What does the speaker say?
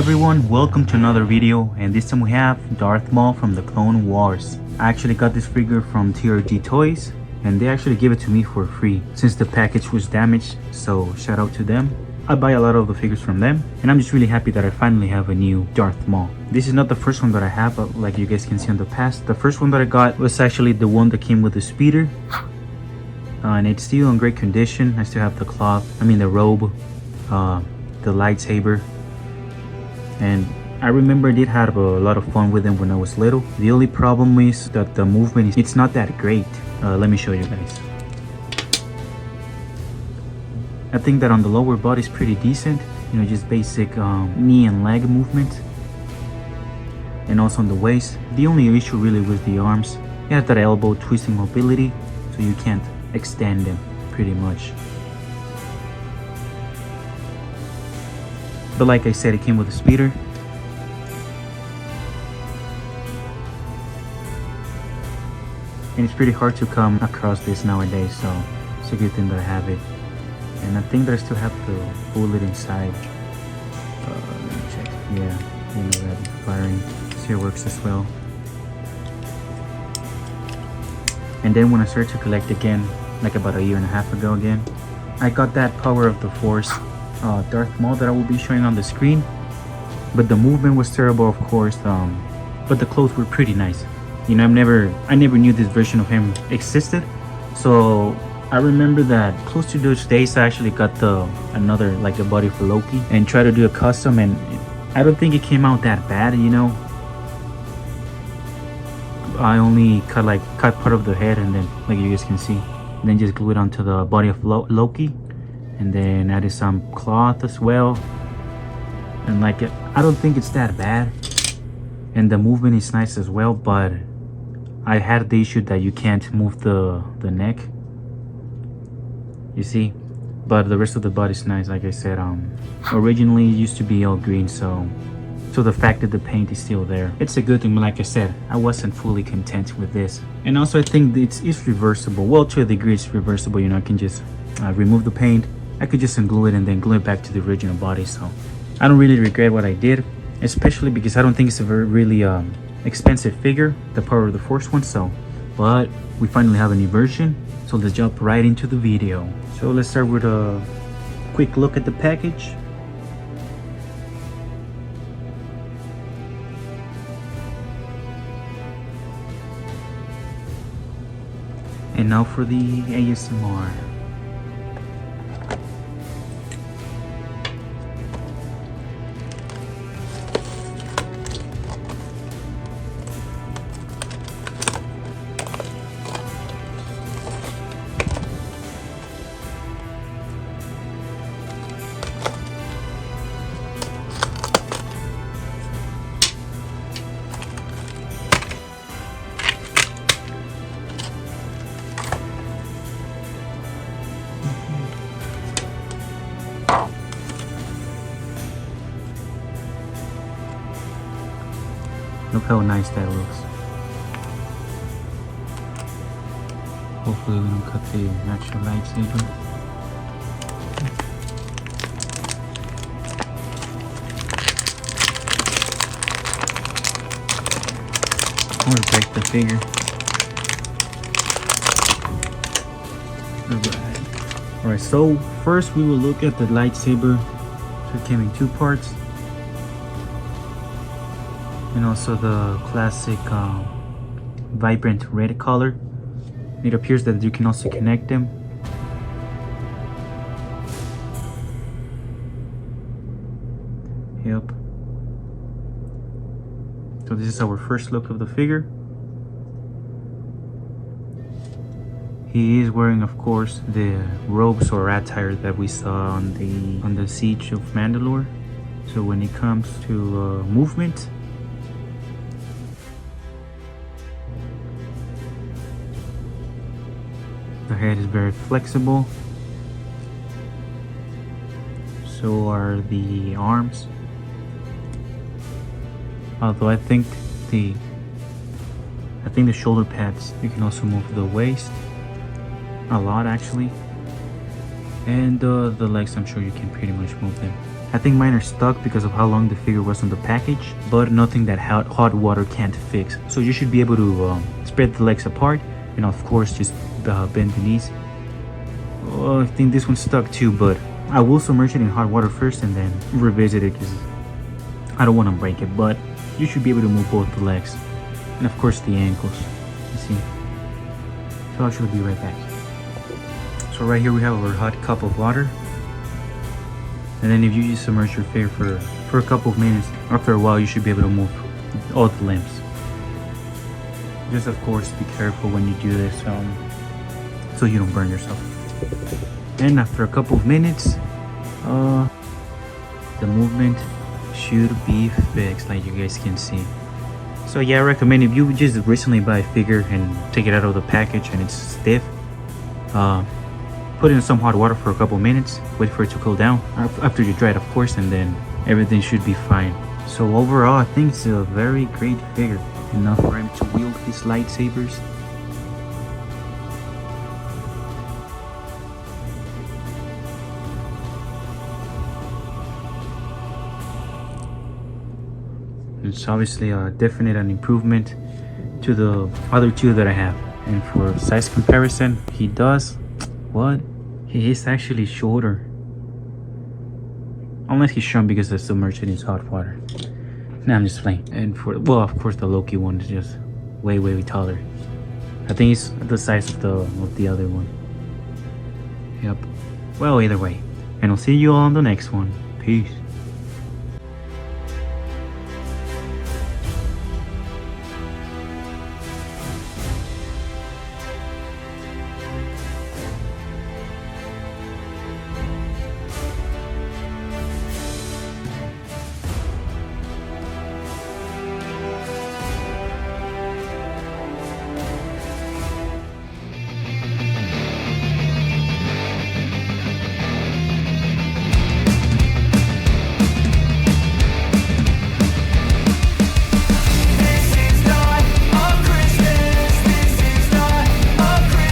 everyone, welcome to another video, and this time we have Darth Maul from the Clone Wars. I actually got this figure from TRG Toys, and they actually gave it to me for free since the package was damaged, so shout out to them. I buy a lot of the figures from them, and I'm just really happy that I finally have a new Darth Maul. This is not the first one that I have, but like you guys can see in the past, the first one that I got was actually the one that came with the speeder. And it's still in great condition. I still have the cloth, the robe, the lightsaber. And I remember I did have a lot of fun with them when I was little. The only problem is that the movement, it's not that great. Let me show you guys. I think that on the lower body is pretty decent. Just basic knee and leg movement. And also on the waist. The only issue really with the arms, you have that elbow twisting mobility, so you can't extend them pretty much. But like I said, it came with a speeder. And it's pretty hard to come across this nowadays, so it's a good thing that I have it. And I think that I still have the bullet inside. Let me check. Yeah, rapid firing. See, it works as well. And then when I started to collect again, like about a year and a half ago again, I got that Power of the Force Darth Maul that I will be showing on the screen. But the movement was terrible, of course, but the clothes were pretty nice. I never knew this version of him existed, so I remember that close to those days I actually got another like a body for Loki and tried to do a custom, and I don't think it came out that bad. I only cut part of the head, and then like you guys can see, and then just glue it onto the body of Loki, and then added some cloth as well. And I don't think it's that bad, and the movement is nice as well. But I had the issue that you can't move the neck, you see. But the rest of the body is nice. Like I said, originally it used to be all green, so the fact that the paint is still there, it's a good thing. But like I said, I wasn't fully content with this. And also I think it's reversible. Well, to a degree it's reversible. I can just remove the paint. I could just unglue it and then glue it back to the original body. So I don't really regret what I did, especially because I don't think it's a really expensive figure, the Power of the Force one. So, but we finally have a new version, so let's jump right into the video. So let's start with a quick look at the package. And now for the ASMR. Look how nice that looks. Hopefully we don't cut the actual lightsaber. Or break the figure. Alright, so first we will look at the lightsaber. So it came in two parts. And also the classic vibrant red color. It appears that you can also connect them. Yep. So this is our first look of the figure. He is wearing, of course, the robes or attire that we saw on the Siege of Mandalore. So when it comes to movement, the head is very flexible. So are the arms. Although I think the shoulder pads, you can also move the waist a lot actually. And the legs, I'm sure you can pretty much move them. I think mine are stuck because of how long the figure was on the package, but nothing that hot water can't fix. So you should be able to spread the legs apart, and of course just bend the knees. Oh, I think this one's stuck too, but I will submerge it in hot water first and then revisit it because I don't want to break it. But you should be able to move both the legs and of course the ankles. You see? So I'll be right back. So right here we have our hot cup of water. And then if you just submerge your figure for a couple of minutes, after a while you should be able to move all the limbs. Just of course be careful when you do this so you don't burn yourself. And after a couple of minutes, the movement should be fixed like you guys can see. So yeah, I recommend if you just recently buy a figure and take it out of the package and it's stiff, put it in some hot water for a couple minutes, wait for it to cool down after you dry it of course, and then everything should be fine. So overall I think it's a very great figure, enough for him to wield his lightsabers. It's obviously a definite an improvement to the other two that I have. And for size comparison, he does what? He is actually shorter. Unless he's shrunk because it's submerged in his hot water. Nah, I'm just playing. And for, well, of course the Loki one is just way taller. I think it's the size of the other one. Yep. Well, either way. And I'll see you all on the next one. Peace.